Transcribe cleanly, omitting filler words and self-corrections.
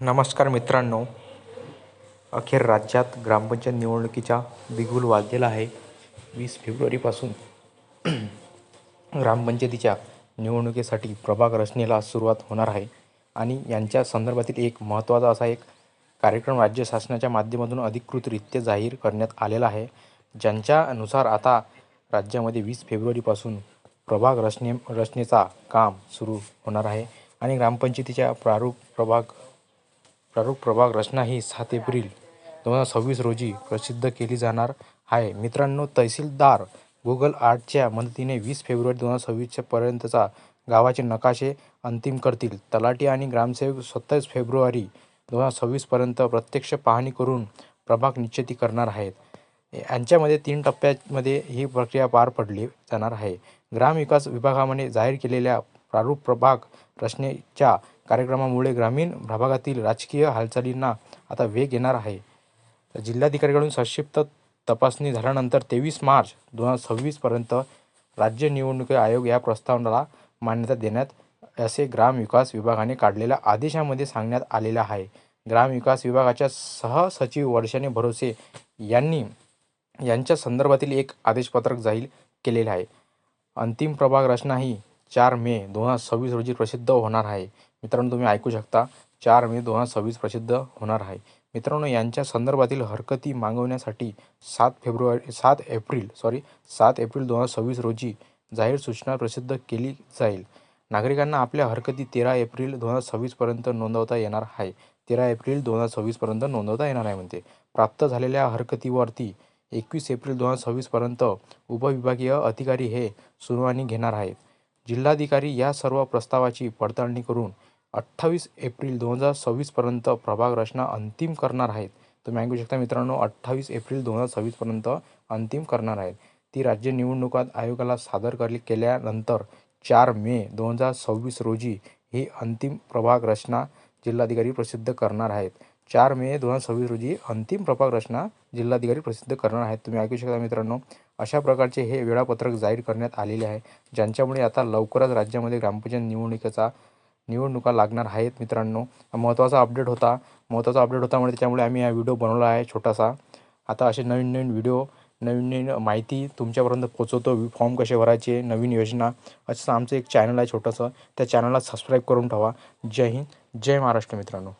नमस्कार मित्रांनो, अखेर राज्यात ग्रामपंचायत निवडणुकीचा बिगुल वाजलेला आहे. 20 फेब्रुवारीपासून ग्रामपंचायतीच्या निवडणुकीसाठी प्रभाग रचनेला सुरुवात होणार आहे आणि यांच्या संदर्भातील एक महत्त्वाचा असा एक कार्यक्रम राज्य शासनाच्या माध्यमातून अधिकृतरित्या जाहीर करण्यात आलेला आहे, ज्यांच्यानुसार आता राज्यामध्ये 20 फेब्रुवारीपासून प्रभाग रचनेचा काम सुरू होणार आहे आणि ग्रामपंचायतीच्या प्रारूप प्रभाग रचना ही 7 एप्रिल 2026 रोजी प्रसिद्ध केली जाणार आहे. मित्रांनो, तहसीलदार गुगल आर्टच्या मदतीने 20 फेब्रुवारी 2026 पर्यंतचा गावाचे नकाशे अंतिम करतील. तलाठी आणि ग्रामसेवक 27 फेब्रुवारी 2026 पर्यंत प्रत्यक्ष पाहणी करून प्रभाग निश्चिती करणार आहेत. यांच्यामध्ये 3 टप्प्यांमध्ये ही प्रक्रिया पार पडली जाणार आहे. ग्रामविकास विभागाने जाहीर केलेल्या प्रारूप प्रभाग रचनेच्या कार्यक्रमामुळे ग्रामीण भागातील राजकीय हालचालींना आता वेग येणार आहे. जिल्हाधिकाऱ्यांकडून संक्षिप्त तपासणी झाल्यानंतर 23 मार्च 2026 पर्यंत राज्य निवडणूक आयोग या प्रस्तावाला मान्यता देण्यात असे ग्रामविकास विभागाने काढलेल्या आदेशामध्ये सांगण्यात आलेले आहे. ग्रामविकास विभागाच्या सहसचिव वर्षानी भरोसे यांनी यांच्या संदर्भातील एक आदेशपत्रक जाहीर केलेले आहे. अंतिम प्रभाग रचना ही 4 मे 2026 रोजी प्रसिद्ध होणार आहे. मित्रांनो, तुम्ही ऐकू शकता, 4 मे 2026 प्रसिद्ध होणार आहे. मित्रांनो, यांच्या संदर्भातील हरकती मागवण्यासाठी 7 एप्रिल 2026 रोजी जाहीर सूचना प्रसिद्ध केली जाईल. नागरिकांना आपल्या हरकती 13 एप्रिल 2026 पर्यंत नोंदवता येणार आहे. 13 एप्रिल 2026 पर्यंत नोंदवता येणार आहे म्हणते. प्राप्त झालेल्या हरकतीवरती 21 एप्रिल 2026 पर्यंत उपविभागीय अधिकारी हे सुनावणी घेणार आहेत. जिल्हाधिकारी या सर्व प्रस्तावाची पडताळणी करून 28 एप्रिल 2026 पर्यंत प्रभाग रचना अंतिम करणार आहेत. तुम्ही ऐकू शकता मित्रांनो, 28 एप्रिल 2026 पर्यंत अंतिम करणार आहेत. ती राज्य निवडणूक आयोगाला सादर केल्यानंतर 4 मे 2026 रोजी ही अंतिम प्रभाग रचना जिल्हाधिकारी प्रसिद्ध करणार आहेत. 4 मे 2026 रोजी अंतिम प्रभाग रचना जिल्हाधिकारी प्रसिद्ध करणार आहेत. तुम्ही ऐकू शकता मित्रांनो, अशा प्रकारचे हे वेळापत्रक जाहीर करण्यात आलेले आहे, ज्यांच्यामुळे आता लवकरच राज्यामध्ये ग्रामपंचायत निवडणुका लागणार आहेत. मित्रांनो, महत्त्वाचा अपडेट होता म्हणजे त्याच्यामुळे आम्ही हा व्हिडिओ बनवला आहे छोटासा. आता असे नवीन व्हिडिओ, नवीन माहिती तुमच्यापर्यंत पोहोचवतो. फॉर्म कसे भरायचे, नवीन योजना, असं आमचं एक चॅनल आहे छोटंसं. त्या चॅनलला सबस्क्राईब करून ठेवा. जय हिंद, जय महाराष्ट्र मित्रांनो.